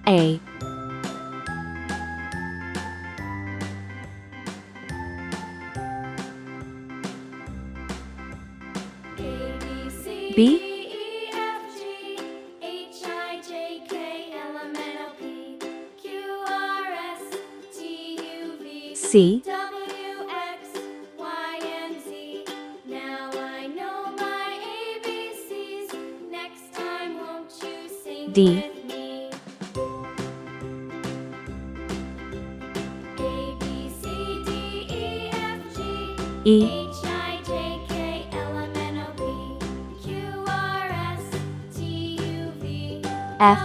A, B, C, D, E, F,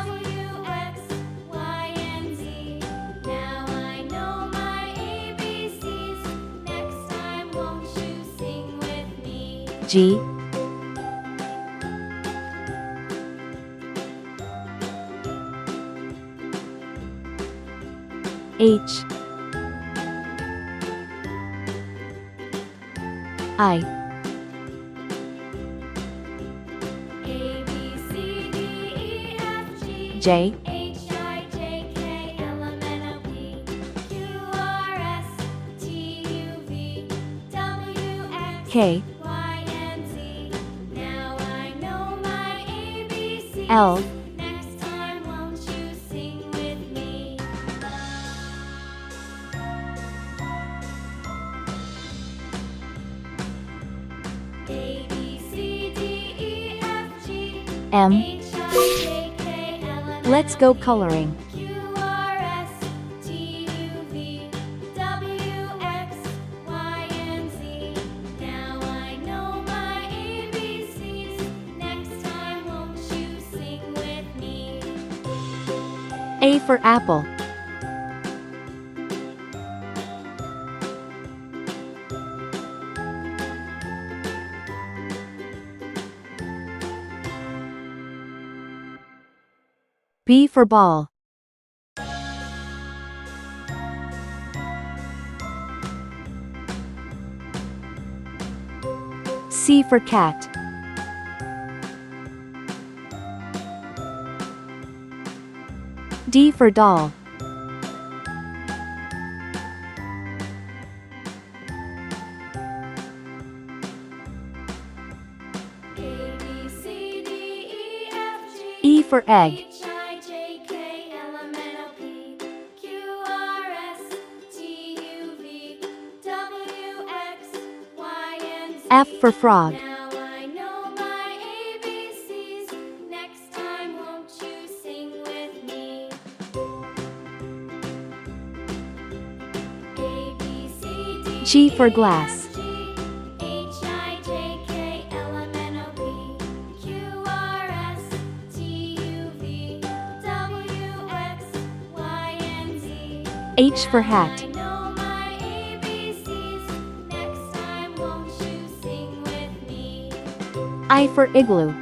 G, H, I, J, K, L, M. Let's go coloring. A for apple. B for ball. C for cat. D for doll. E for egg. F for frog. G for glass. H for hat. I for igloo.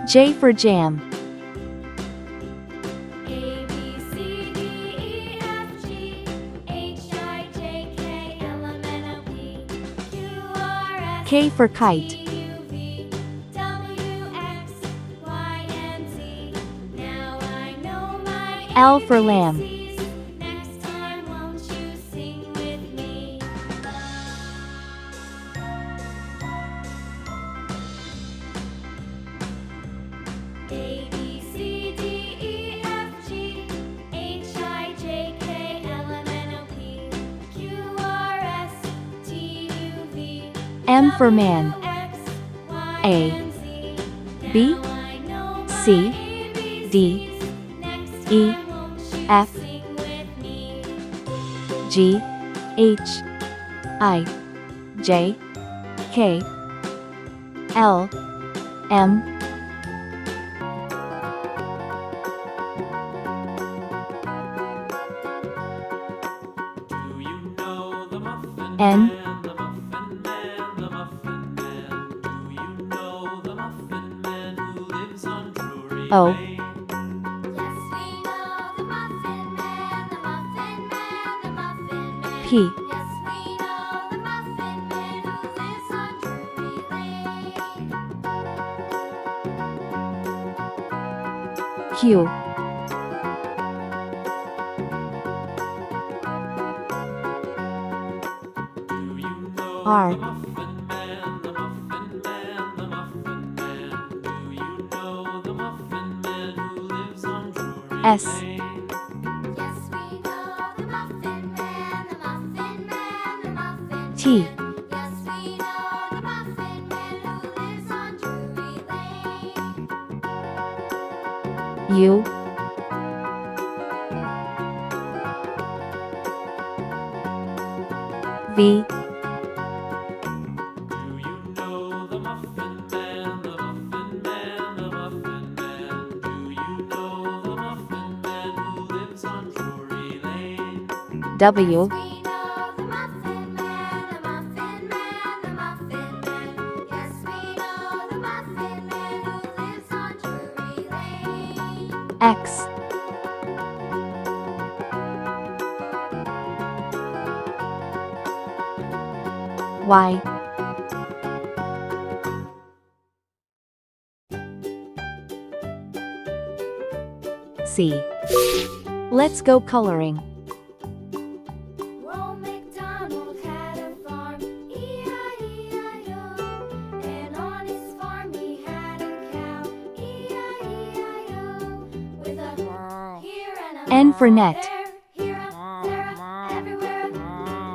J for jam. K for kite. L for lamb. M for man. A, B, C, D, E, F, G, H, I, J, K, L, M, N, O P Q R S T U V W X Y C. Let's go coloring. Old MacDonald had a farm, E-I-E-I-O. And on his farm he had a cow, E-I-E-I-O. With a here and a N for net. there, here a, there a, everywhere a.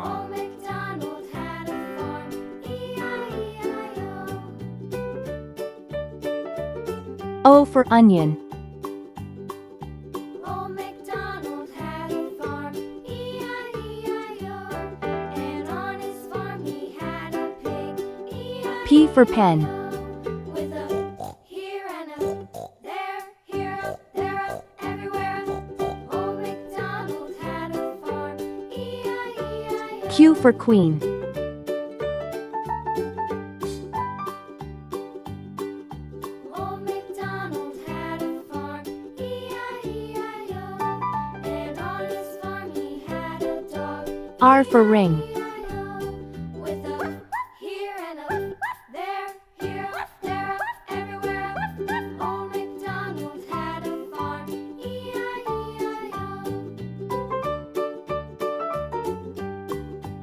Old MacDonald had a farm, E-I-E-I-O. O for onion. Old MacDonald had a farm, E-I-E-I-O. And on his farm he had a pig, E-I-E-I-O. P for pen. With a here and a there, here a, there a, everywhere a. Old MacDonald had a farm, E-I-E-I-O. Q for queen. Old MacDonald had a farm, E-I-E-I-O. And on his farm he had a dog, R for ring. E-I-E-I-O. With a here and a there, here a, there a, everywhere a. Old MacDonald had a farm, E-I-E-I-O.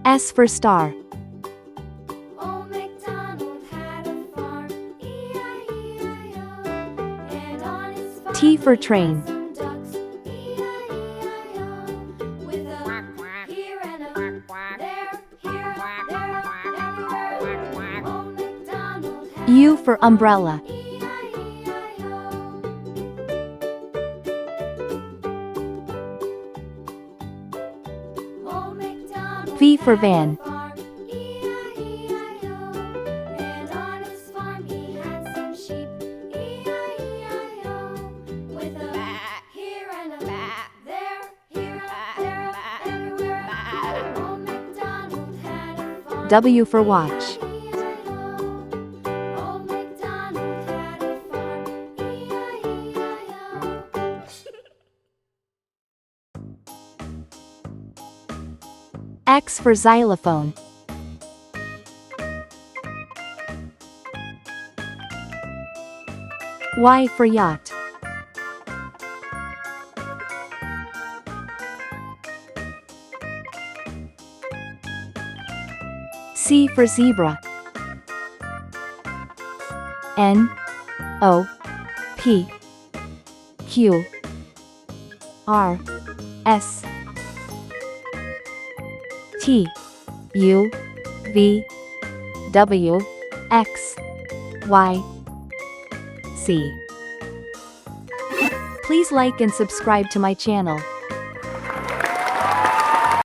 S for star. Old MacDonald had a farm, E-I-E-I-O. And on his farm T for he train. had some ducks, E-I-E-I-O. With a here and a there, here a, there a, everywhere. Old MacDonald had U for umbrella. E-I-E-I-O. Old MacDonald V for had a van. farm, E-I-E-I-O. And on his farm he had some sheep, E-I-E-I-O. With a here and a there, here a, there a, everywhere. Old MacDonald had a farm, W for watch. E-I-E-I-O. Old MacDonald had a farm, E-I-E-I-O. X for xylophone. Y for yacht. C for zebra. N O P Q R S T U V W X Y C. Please like and subscribe to my channel.